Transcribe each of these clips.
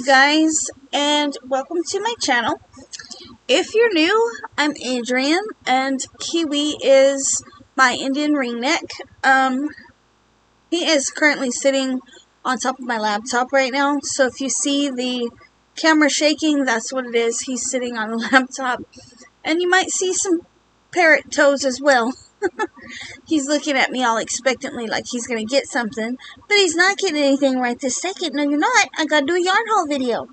guys, and welcome to my channel. If you're new, I'm Adrian, and Kiwi is my Indian ringneck. He is currently sitting on top of my laptop right now, so if you see the camera shaking, that's what it is. He's sitting on the laptop, and you might see some parrot toes as well. He's looking at me all expectantly like he's going to get something, but he's not getting anything right this second. No, you're not. I got to do a yarn haul video.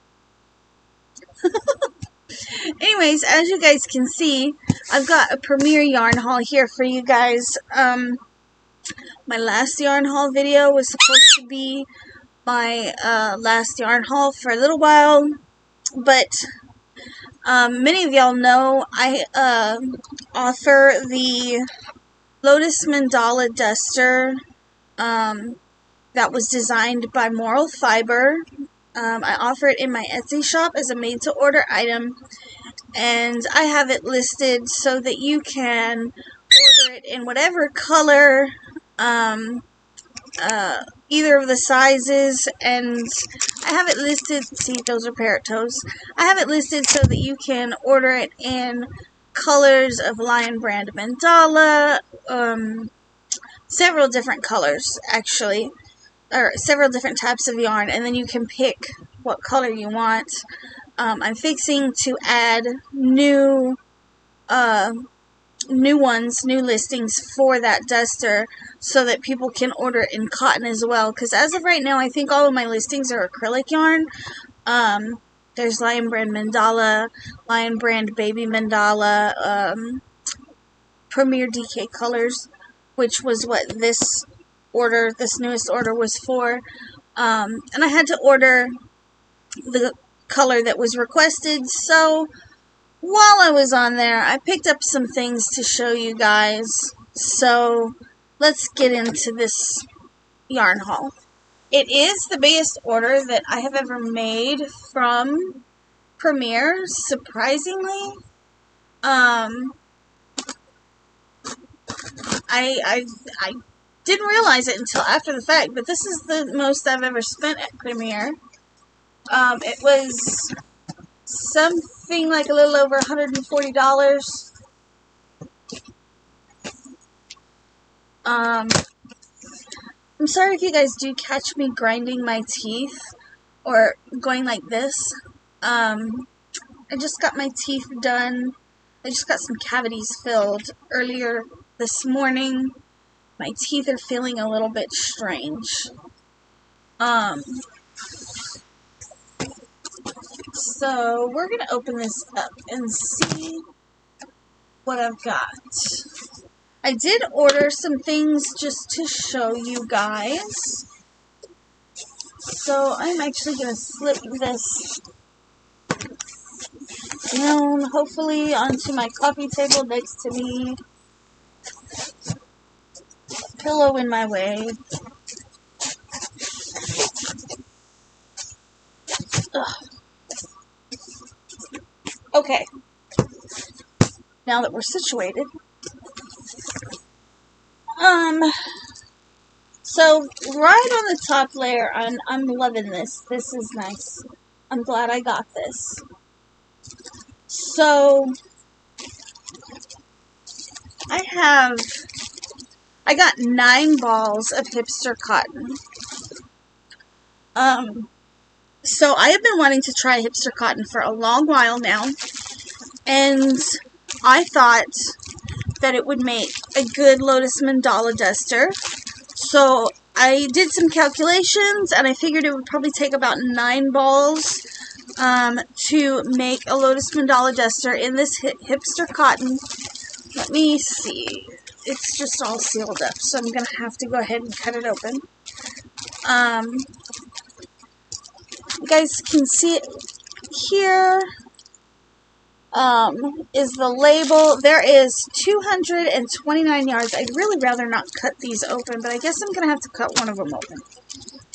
Anyways, as you guys can see, I've got a premiere yarn haul here for you guys. My last yarn haul video was supposed to be my last yarn haul for a little while, but many of y'all know I offer the Lotus Mandala duster that was designed by Moral Fiber. I offer it in my Etsy shop as a made-to-order item, and I have it listed so that you can order it in whatever color, either of the sizes, and I have it listed, see, those are parrot toes. I have it listed so that you can order it in colors of Lion Brand Mandala, several different colors, actually, or several different types of yarn, and then you can pick what color you want. I'm fixing to add new listings for that duster so that people can order it in cotton as well, because as of right now, I think all of my listings are acrylic yarn. There's Lion Brand Mandala, Lion Brand Baby Mandala, Premier DK Colors, which was what this newest order was for. And I had to order the color that was requested, so while I was on there, I picked up some things to show you guys. So let's get into this yarn haul. It is the biggest order that I have ever made from Premier, surprisingly. I didn't realize it until after the fact, but this is the most I've ever spent at Premier. It was something like a little over $140. I'm sorry if you guys do catch me grinding my teeth or going like this. I just got my teeth done. I just got some cavities filled earlier this morning. My teeth are feeling a little bit strange. So we're going to open this up and see what I've got. I did order some things just to show you guys. So I'm actually going to slip this down, hopefully onto my coffee table next to me. Pillow in my way. Ugh. Okay. Now that we're situated. So right on the top layer, I'm loving this. This is nice. I'm glad I got this. So I got 9 balls of hipster cotton. So I have been wanting to try hipster cotton for a long while now, and I thought that it would make a good Lotus Mandala duster. So I did some calculations, and I figured it would probably take about 9 balls to make a Lotus Mandala duster in this hipster cotton. Let me see. It's just all sealed up, so I'm going to have to go ahead and cut it open. You guys can see it here. Is the label. There is 229 yards. I'd really rather not cut these open, but I guess I'm going to have to cut one of them open.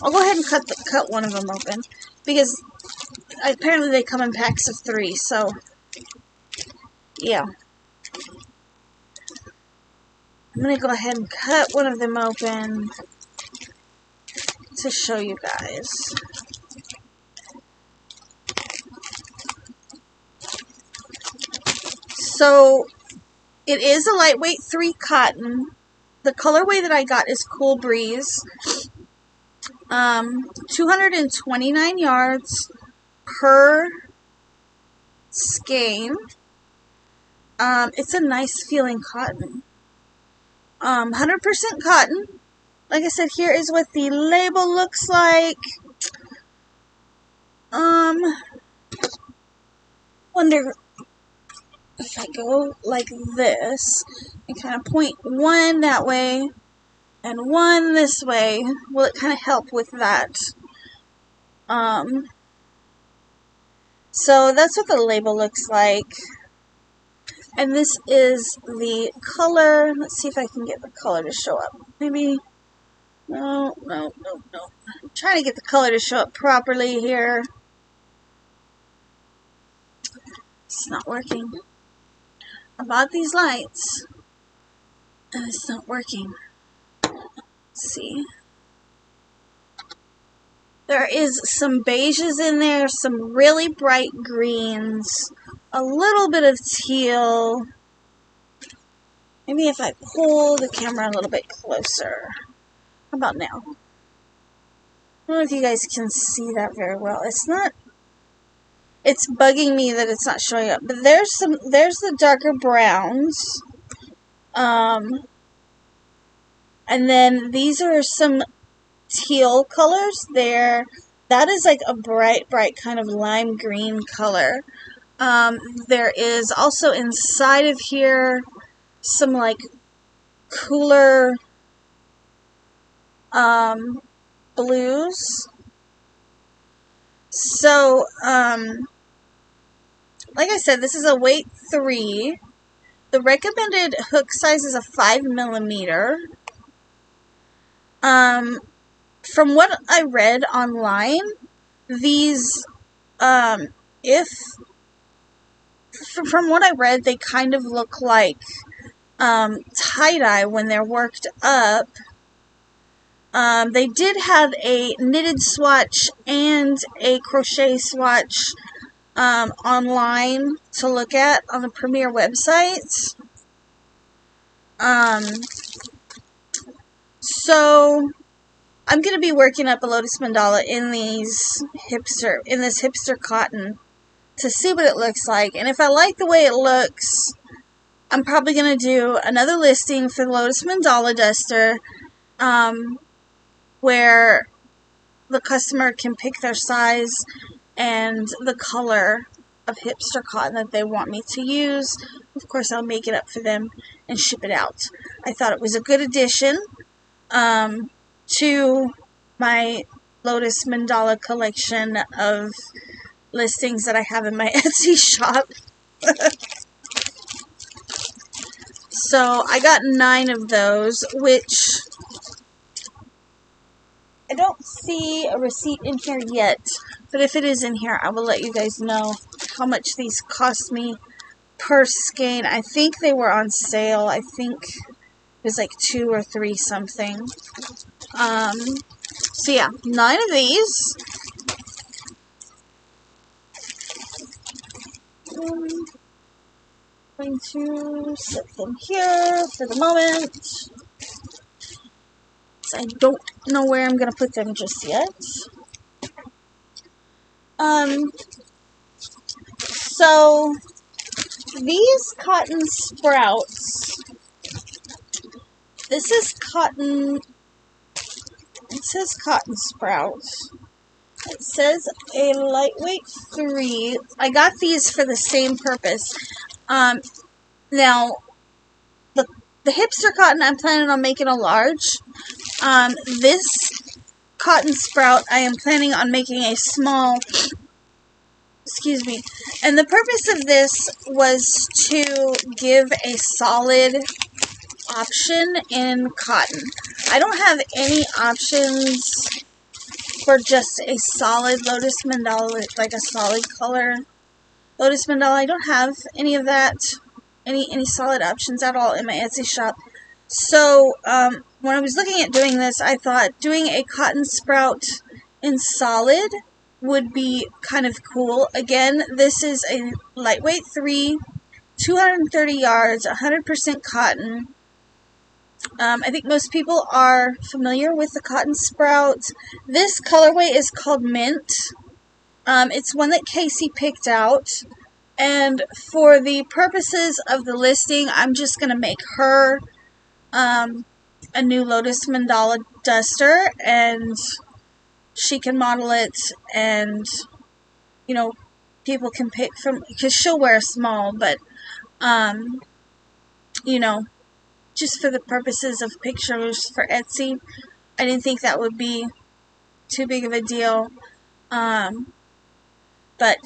I'll go ahead and cut one of them open, because apparently they come in packs of 3, so yeah. I'm going to go ahead and cut one of them open to show you guys. So it is a lightweight 3 cotton. The colorway that I got is Cool Breeze. 229 yards per skein. It's a nice feeling cotton. 100% cotton. Like I said, here is what the label looks like. Wonder if I go like this and kind of point one that way and one this way, will it kind of help with that? So that's what the label looks like. And this is the color. Let's see if I can get the color to show up. Maybe. No. I'm trying to get the color to show up properly here. It's not working. I bought these lights and it's not working. Let's see. There is some beiges in there, some really bright greens, a little bit of teal. Maybe if I pull the camera a little bit closer. How about now? I don't know if you guys can see that very well. It's bugging me that it's not showing up. But there's the darker browns. And then these are some teal colors there. That is like a bright kind of lime green color. There is also inside of here some like cooler blues. So, like I said, this is a weight 3. The recommended hook size is a 5mm. From what I read online, these, from what I read, they kind of look like tie-dye when they're worked up. They did have a knitted swatch and a crochet swatch online to look at on the Premier website. So I'm going to be working up a Lotus Mandala in this hipster cotton to see what it looks like. And if I like the way it looks, I'm probably going to do another listing for the Lotus Mandala duster, where the customer can pick their size and the color of hipster cotton that they want me to use. Of course, I'll make it up for them and ship it out. I thought it was a good addition to my Lotus Mandala collection of listings that I have in my Etsy shop. So I got 9 of those, which I don't see a receipt in here yet, but if it is in here, I will let you guys know how much these cost me per skein. I think they were on sale. I think it was like 2 or 3 something. So yeah, 9 of these. I'm going to set them here for the moment. I don't know where I'm going to put them just yet. So these cotton sprouts, this is cotton, it says cotton sprouts. It says a lightweight 3. I got these for the same purpose. Now, the hipster cotton, I'm planning on making a large. This cotton sprout, I am planning on making a small. Excuse me. And the purpose of this was to give a solid option in cotton. I don't have any options for just a solid Lotus Mandala, like a solid color Lotus Mandala. I don't have any of that, any solid options at all in my Etsy shop. So, when I was looking at doing this, I thought doing a cotton sprout in solid would be kind of cool. Again, this is a lightweight 3. 230 yards, 100% cotton. I think most people are familiar with the cotton sprout. This colorway is called Mint. It's one that Casey picked out. And for the purposes of the listing, I'm just going to make her a new Lotus Mandala duster, and she can model it, and, you know, people can pick from, because she'll wear a small, but, you know, just for the purposes of pictures for Etsy, I didn't think that would be too big of a deal, but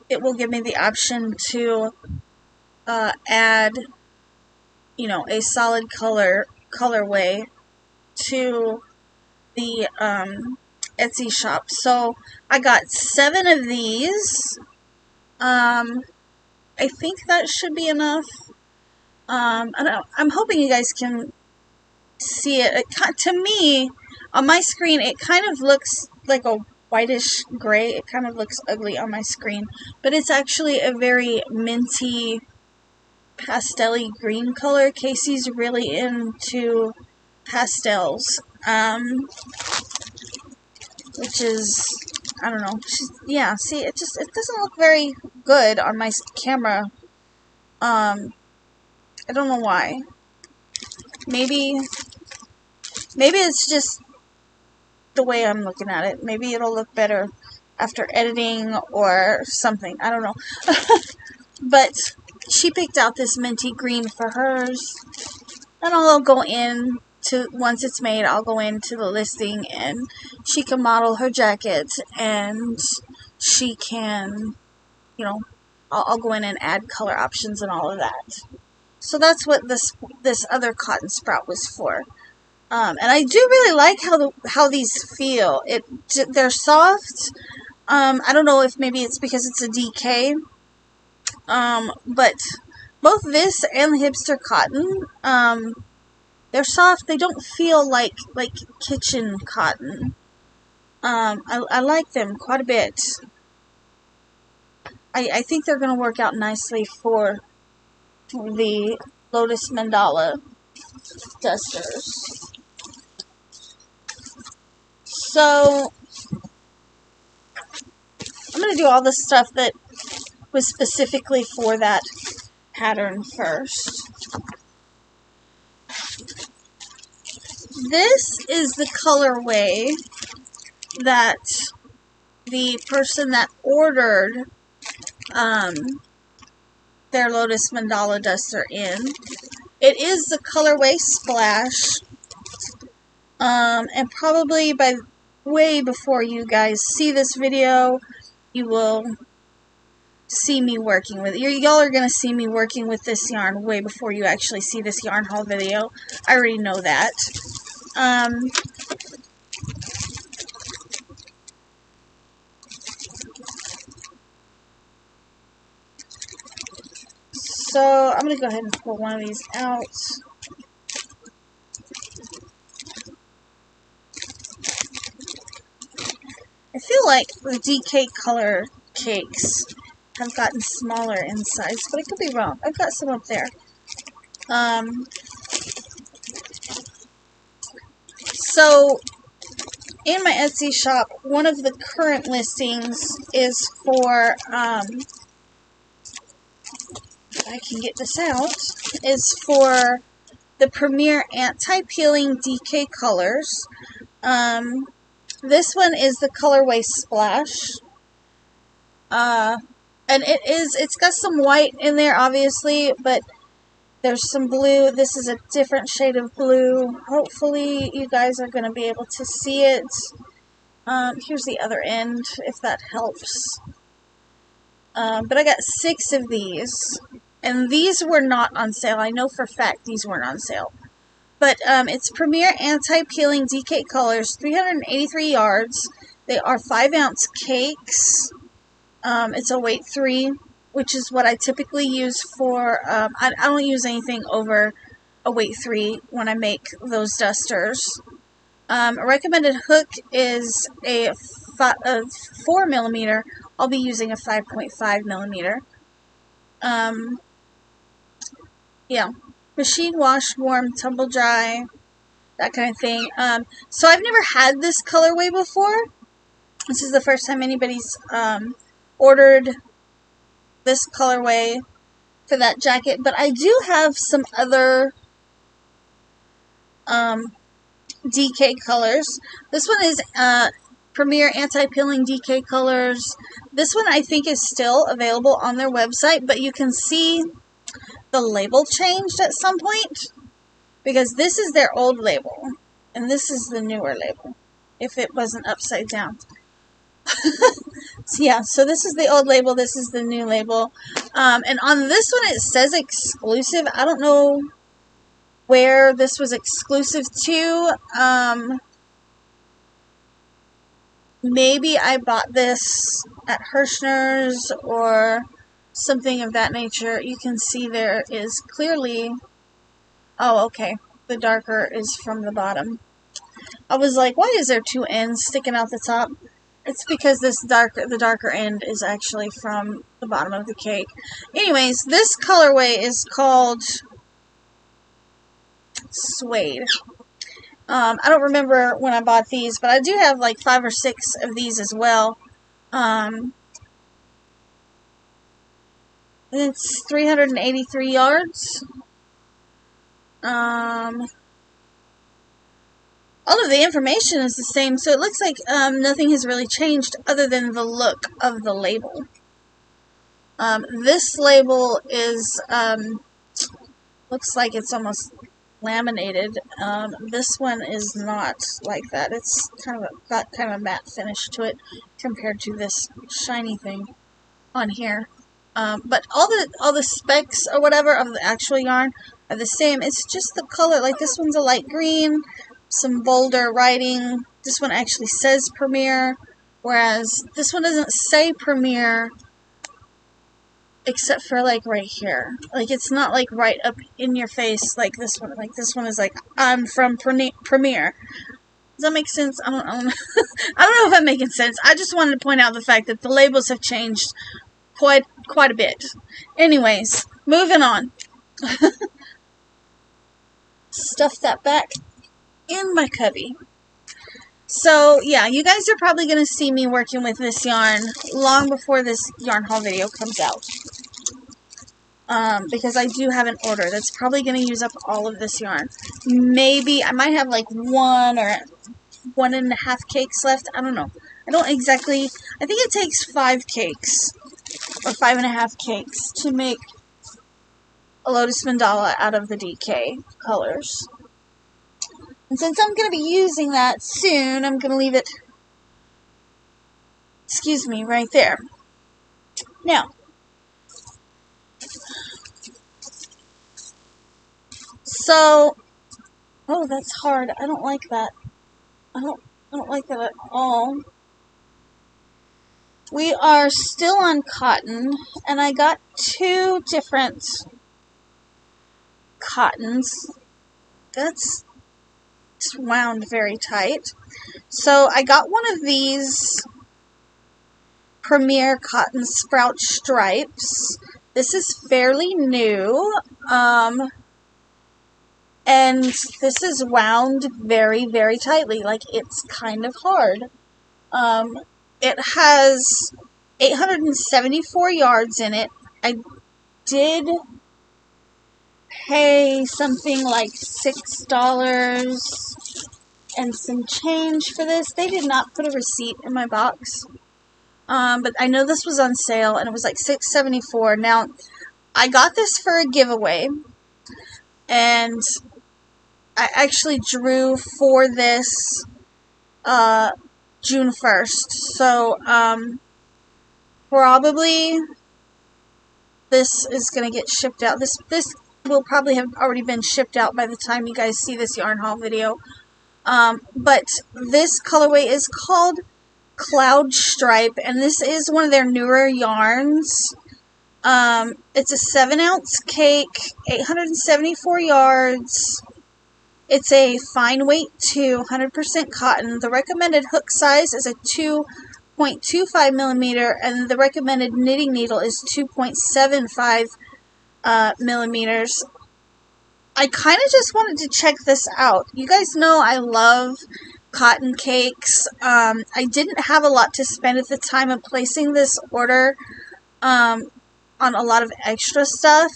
it will give me the option to add, you know, a solid colorway to the Etsy shop. So I got 7 of these. I think that should be enough. I'm hoping you guys can see it. To me, on my screen, it kind of looks like a whitish gray. It kind of looks ugly on my screen, but it's actually a very minty, pastel-y green color. Casey's really into pastels, which is, I don't know. Yeah, see, it doesn't look very good on my camera. I don't know why. Maybe it's just the way I'm looking at it. Maybe it'll look better after editing or something. I don't know. But she picked out this minty green for hers. And I'll go in to, once it's made, I'll go into the listing and she can model her jacket, and she can, you know, I'll go in and add color options and all of that. So that's what this other cotton sprout was for. And I do really like how these feel. They're soft. I don't know if maybe it's because it's a DK. But both this and the hipster cotton, they're soft. They don't feel like kitchen cotton. I like them quite a bit. I think they're going to work out nicely for the Lotus Mandala dusters. So I'm going to do all the stuff that was specifically for that pattern first. This is the colorway that the person that ordered their Lotus Mandala duster in. It is the colorway Splash. And probably way before you guys see this video, you will see me working with it. Y'all are going to see me working with this yarn way before you actually see this yarn haul video. I already know that. So I'm going to go ahead and pull one of these out. I feel like the DK color cakes have gotten smaller in size, but I could be wrong. I've got some up there. So in my Etsy shop, one of the current listings is for, if I can get this out, is for the Premier Anti-Peeling DK colors. This one is the colorway Splash. And it's got some white in there, obviously, but there's some blue. This is a different shade of blue. Hopefully you guys are going to be able to see it. Here's the other end, if that helps. But I got 6 of these, and these were not on sale. I know for a fact these weren't on sale. But it's Premier Anti-Peeling DK Colors, 383 yards. They are 5-ounce cakes. It's a weight 3, which is what I typically use for, I don't use anything over a weight 3 when I make those dusters. A recommended hook is a 4mm. I'll be using a 5.5mm. Yeah, machine wash, warm, tumble dry, that kind of thing. So I've never had this colorway before. This is the first time anybody's ordered this colorway for that jacket, but I do have some other DK colors. This one is Premier Anti-Peeling DK colors. This one I think is still available on their website, but you can see the label changed at some point, because this is their old label and this is the newer label, if it wasn't upside down. So yeah, so this is the old label, this is the new label, and on this one it says exclusive. I don't know where this was exclusive to. Maybe I bought this at Hirschner's or something of that nature. You can see there is clearly, oh okay, the darker is from the bottom. I was like, why is there two ends sticking out the top? It's because the darker end is actually from the bottom of the cake. Anyways, this colorway is called Suede. I don't remember when I bought these, but I do have like 5 or 6 of these as well. It's 383 yards. All of the information is the same, so it looks like nothing has really changed other than the look of the label. This label is, looks like it's almost laminated. This one is not like that. It's got kind of a matte finish to it compared to this shiny thing on here. But all the specs or whatever of the actual yarn are the same. It's just the color. Like this one's a light green, some bolder writing. This one actually says Premier, whereas this one doesn't say Premier except for like right here. Like it's not like right up in your face like this one. Like this one is like, I'm from Premier. Does that make sense? I don't know. I don't know if I'm making sense. I just wanted to point out the fact that the labels have changed quite a bit. Anyways, moving on. Stuff that back in my cubby. So yeah, you guys are probably going to see me working with this yarn long before this yarn haul video comes out. Because I do have an order that's probably going to use up all of this yarn. Maybe I might have like 1 or 1.5 cakes left. I don't know. I don't exactly. I think it takes 5 cakes or 5.5 cakes to make a Lotus Mandala out of the DK colors. And since I'm going to be using that soon, I'm going to leave it, excuse me, right there. Now, so, oh, that's hard. I don't like that. I don't like that at all. We are still on cotton, and I got 2 different cottons. That's wound very tight. So I got one of these Premier Cotton Sprout Stripes. This is fairly new. And this is wound very, very tightly. Like, it's kind of hard. It has 874 yards in it. I did pay something like $6 and some change for this. They did not put a receipt in my box. But I know this was on sale, and it was like $6.74. Now, I got this for a giveaway, and I actually drew for this June 1st. So, probably this is going to get shipped out. This will probably have already been shipped out by the time you guys see this yarn haul video. But this colorway is called Cloud Stripe, and this is one of their newer yarns. It's a 7-ounce cake, 874 yards. It's a fine weight too, 100% cotton. The recommended hook size is a 2.25 millimeter, and the recommended knitting needle is 2.75 millimeters. I kind of just wanted to check this out. You guys know I love cotton cakes. I didn't have a lot to spend at the time of placing this order on a lot of extra stuff.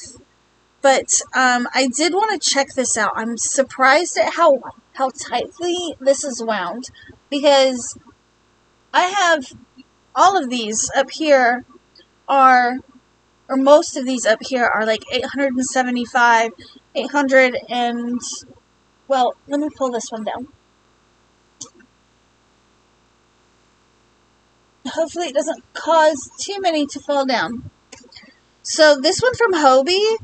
But I did want to check this out. I'm surprised at how tightly this is wound, because I have all of these up here are, or most of these up here are like 875, 800, and, well, let me pull this one down. Hopefully it doesn't cause too many to fall down. So this one from Hobie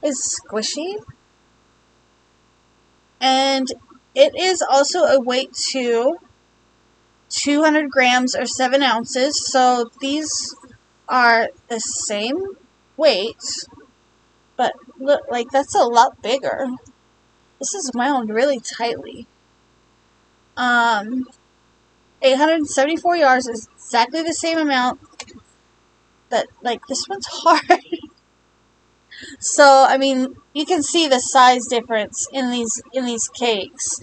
is squishy, and it is also a weight to 200 grams or 7 ounces. So these are the same weight, but look, like, that's a lot bigger. This is wound really tightly. 874 yards is exactly the same amount. That, like, this one's hard. So, I mean, you can see the size difference in these cakes.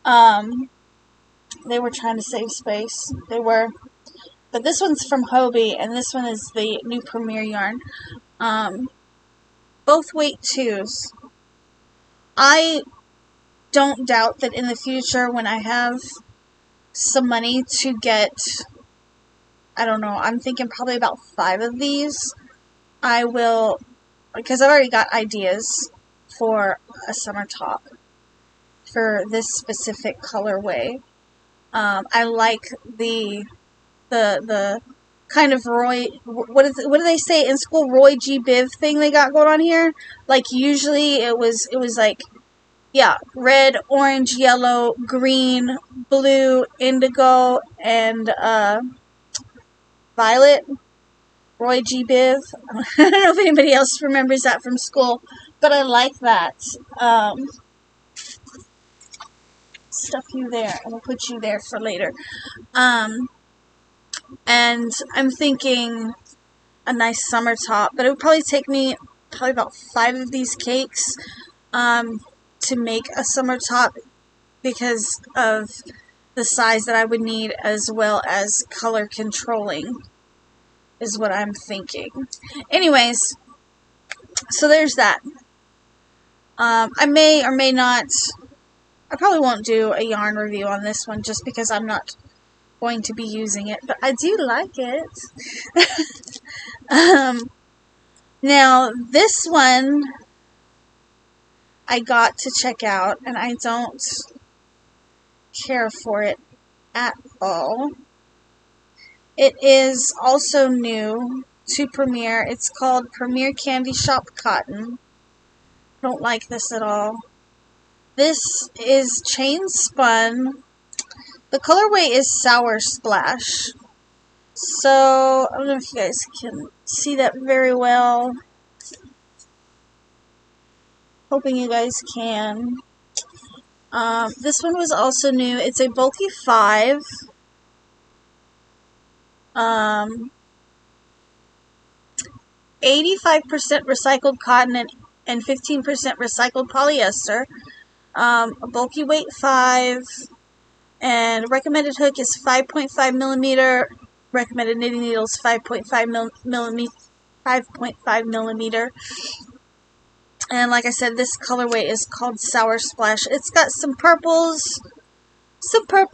They were trying to save space. They were. But this one's from Hobie, and this one is the new Premier yarn. Both weight 2s. I don't doubt that in the future, when I have some money to get, I don't know, I'm thinking probably about 5 of these, I will, because I've already got ideas for a summer top for this specific colorway. I like the kind of Roy, what do they say in school, Roy G. Biv thing they got going on here. Like, usually it was like, yeah, red, orange, yellow, green, blue, indigo, and violet. Roy G. Biv. I don't know if anybody else remembers that from school, but I like that. Stuff you there. I'm going to put you there for later. And I'm thinking a nice summer top, but it would probably take me about 5 of these cakes to make a summer top, because of the size that I would need, as well as color controlling, is what I'm thinking. Anyways, so there's that. I may or may not, I probably won't do a yarn review on this one, just because I'm not going to be using it, but I do like it. Now, this one I got to check out, and I don't care for it at all. It is also new to Premier. It's called Premier Candy Shop Cotton. Don't like this at all. This is chain spun. The colorway is Sour Splash. So, I don't know if you guys can see that very well. Hoping you guys can. This one was also new. It's a bulky 5. 85% recycled cotton and 15% recycled polyester. A bulky weight 5. And recommended hook is 5.5 millimeter. Recommended knitting needles 5.5 millimeter. And like I said, this colorway is called Sour Splash. It's got some purples, some bright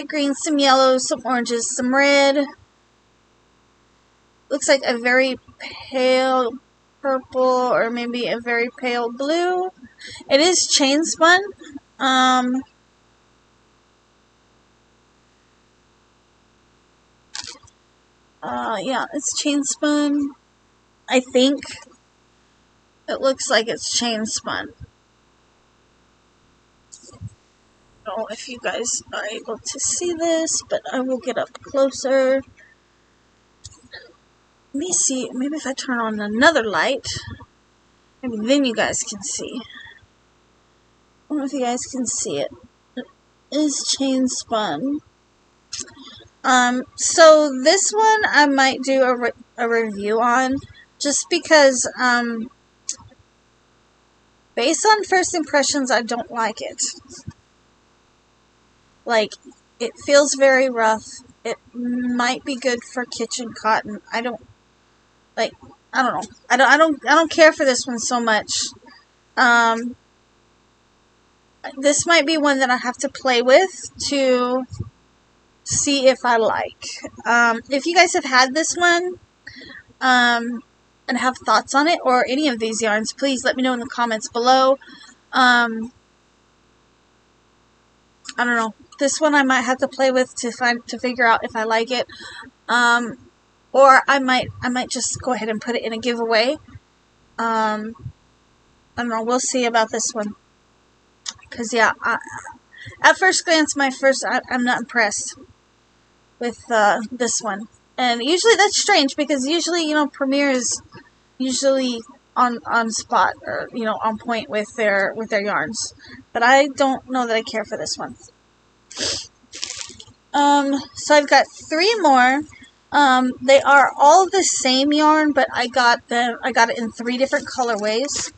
greens, some yellows, some oranges, some red. Looks like a very pale purple, or maybe a very pale blue. It is chain spun. Yeah, it's chain spun. I think it looks like it's chain spun. I don't know if you guys are able to see this, but I will get up closer. Let me see, maybe if I turn on another light, maybe then you guys can see. I don't know if you guys can see it. It is chain spun. So this one I might do a review on, just because, based on first impressions, I don't like it. Like, it feels very rough. It might be good for kitchen cotton. I don't know. I don't care for this one so much. This might be one that I have to play with to see if I like. If you guys have had this one, and have thoughts on it, or any of these yarns, please let me know in the comments below. I don't know. This one I might have to play with to figure out if I like it. Or I might just go ahead and put it in a giveaway. I don't know. We'll see about this one. Cause yeah, at first glance, I'm not impressed with this one. And usually that's strange because usually, you know, Premier is usually on spot, or, you know, on point with their yarns. But I don't know that I care for this one. So I've got 3 more. They are all the same yarn, but I got it in 3 different colorways.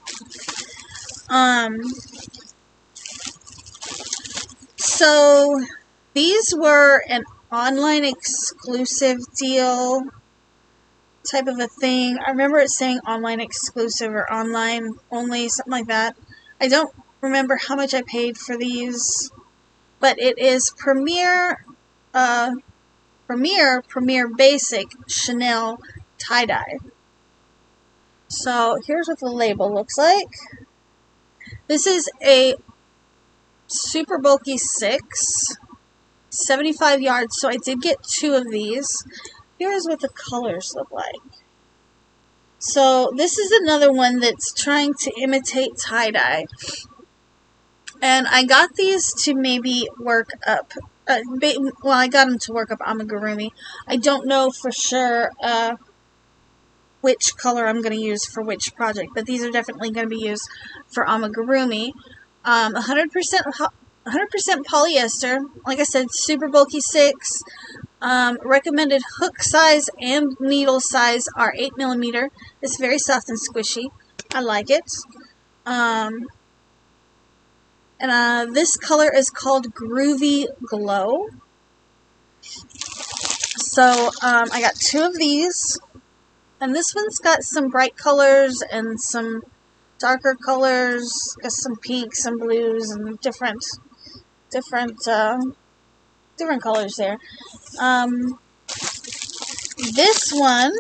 So these were an online exclusive deal type of a thing. I remember it saying online exclusive or online only, something like that. I don't remember how much I paid for these, but it is Premier Basic Chanel tie-dye. So here's what the label looks like. This is a super bulky 6, 75 yards, so I did get 2 of these. Here's what the colors look like. So this is another one that's trying to imitate tie-dye. And I got these to maybe work up, I got them to work up amigurumi. I don't know for sure which color I'm going to use for which project, but these are definitely going to be used for amigurumi. 100% polyester. Like I said, super bulky 6. Recommended hook size and needle size are 8mm. It's very soft and squishy. I like it. And this color is called Groovy Glow. So I got 2 of these. And this one's got some bright colors and some darker colors. Got some pinks and blues and different colors there. This one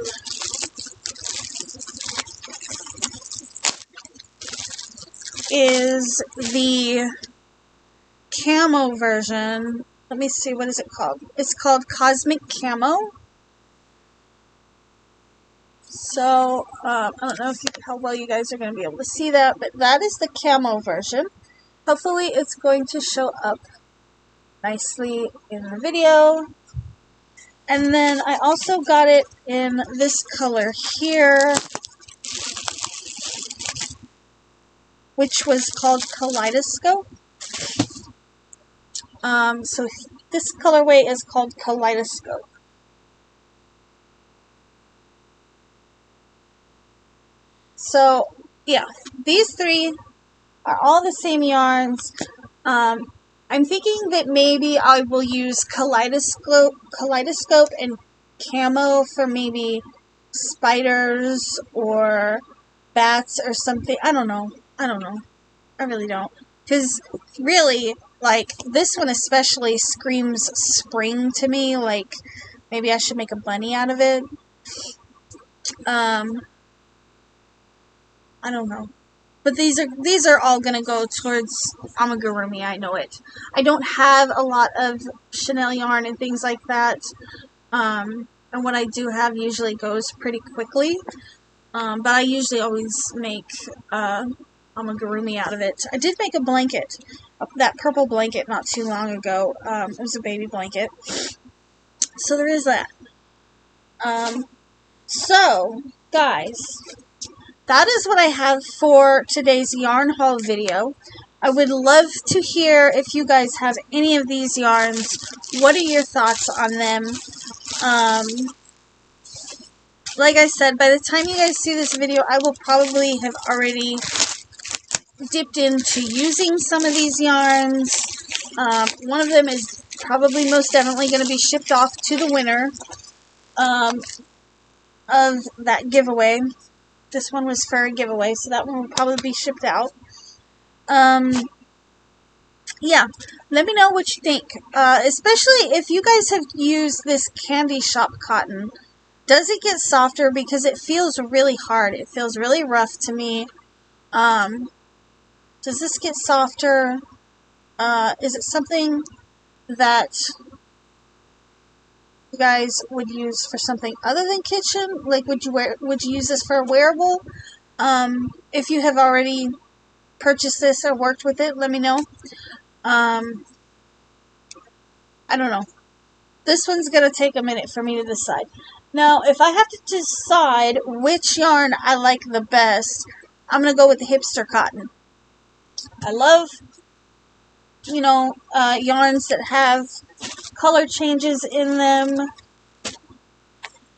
is the camo version. Let me see, what is it called? It's called Cosmic Camo. So, I don't know how well you guys are going to be able to see that, but that is the camo version. Hopefully it's going to show up nicely in the video. And then I also got it in this color here, which was called Kaleidoscope. So this colorway is called Kaleidoscope. So yeah, these 3 are all the same yarns. I'm thinking that maybe I will use Kaleidoscope and camo for maybe spiders or bats or something. I don't know. I really don't. Because really, like, this one especially screams spring to me. Like, maybe I should make a bunny out of it. I don't know. But these are all going to go towards amigurumi, I know it. I don't have a lot of Chanel yarn and things like that. And what I do have usually goes pretty quickly. But I usually always make amigurumi out of it. I did make a blanket, that purple blanket, not too long ago. It was a baby blanket. So there is that. So, guys, that is what I have for today's yarn haul video. I would love to hear if you guys have any of these yarns. What are your thoughts on them? Like I said, by the time you guys see this video, I will probably have already dipped into using some of these yarns. One of them is probably most definitely going to be shipped off to the winner of that giveaway. This one was for a giveaway, so that one will probably be shipped out. Yeah, let me know what you think. Especially if you guys have used this candy shop cotton. Does it get softer? Because it feels really hard. It feels really rough to me. Does this get softer? Is it something that you guys would use for something other than kitchen? Like, would you use this for a wearable? If you have already purchased this or worked with it, let me know. I don't know. This one's going to take a minute for me to decide. Now, if I have to decide which yarn I like the best, I'm going to go with the hipster cotton. I love, yarns that have color changes in them.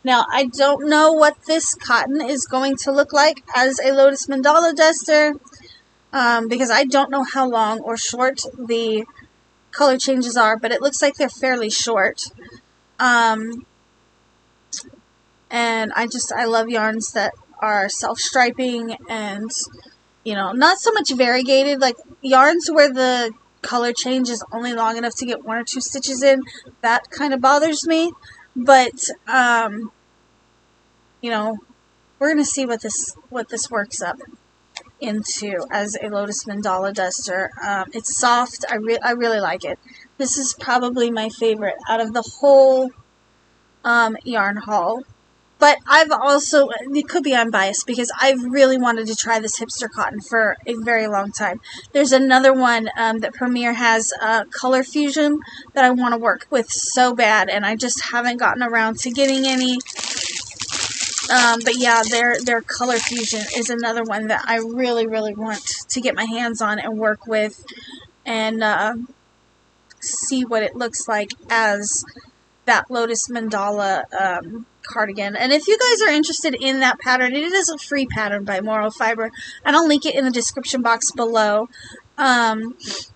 Now, I don't know what this cotton is going to look like as a Lotus Mandala duster, because I don't know how long or short the color changes are, but it looks like they're fairly short. And I love yarns that are self-striping and, not so much variegated, like yarns where the color change is only long enough to get 1 or 2 stitches in. That kind of bothers me, but, we're going to see what this works up into as a Lotus Mandala duster. It's soft. I really like it. This is probably my favorite out of the whole yarn haul. But I've also, it could be unbiased, because I've really wanted to try this hipster cotton for a very long time. There's another one that Premier has, Color Fusion, that I want to work with so bad, and I just haven't gotten around to getting any. But yeah, their Color Fusion is another one that I really, really want to get my hands on and work with, and see what it looks like as that Lotus Mandala cardigan. And if you guys are interested in that pattern, it is a free pattern by Moral Fiber, and I'll link it in the description box below. That's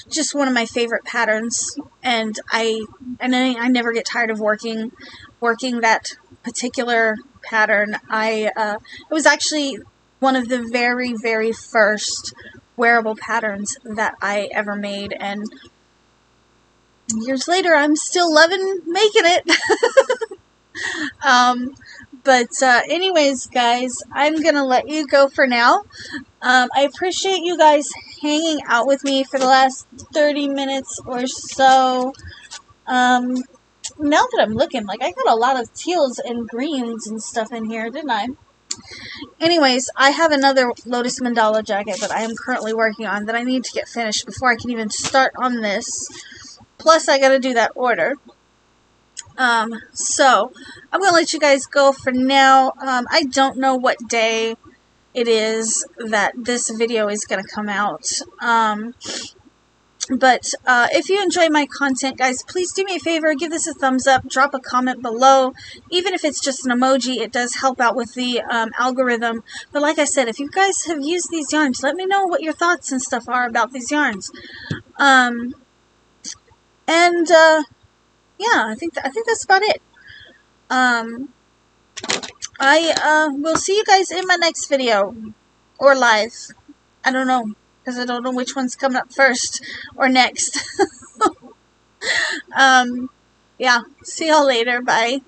just one of my favorite patterns, and I never get tired of working that particular pattern. It was actually one of the very, very first wearable patterns that I ever made, and years later I'm still loving making it. Anyways, guys, I'm gonna let you go for now. I appreciate you guys hanging out with me for the last 30 minutes or so. Now that I'm looking, like, I got a lot of teals and greens and stuff in here, didn't I? Anyways, I have another Lotus Mandala jacket that I am currently working on that I need to get finished before I can even start on this. Plus, I gotta do that order. So, I'm gonna let you guys go for now. I don't know what day it is that this video is gonna come out. But if you enjoy my content, guys, please do me a favor, give this a thumbs up, drop a comment below. Even if it's just an emoji, it does help out with the algorithm. But like I said, if you guys have used these yarns, let me know what your thoughts and stuff are about these yarns. Yeah, I think that's about it. I will see you guys in my next video, or live. I don't know, because I don't know which one's coming up first or next. Yeah, see y'all later. Bye.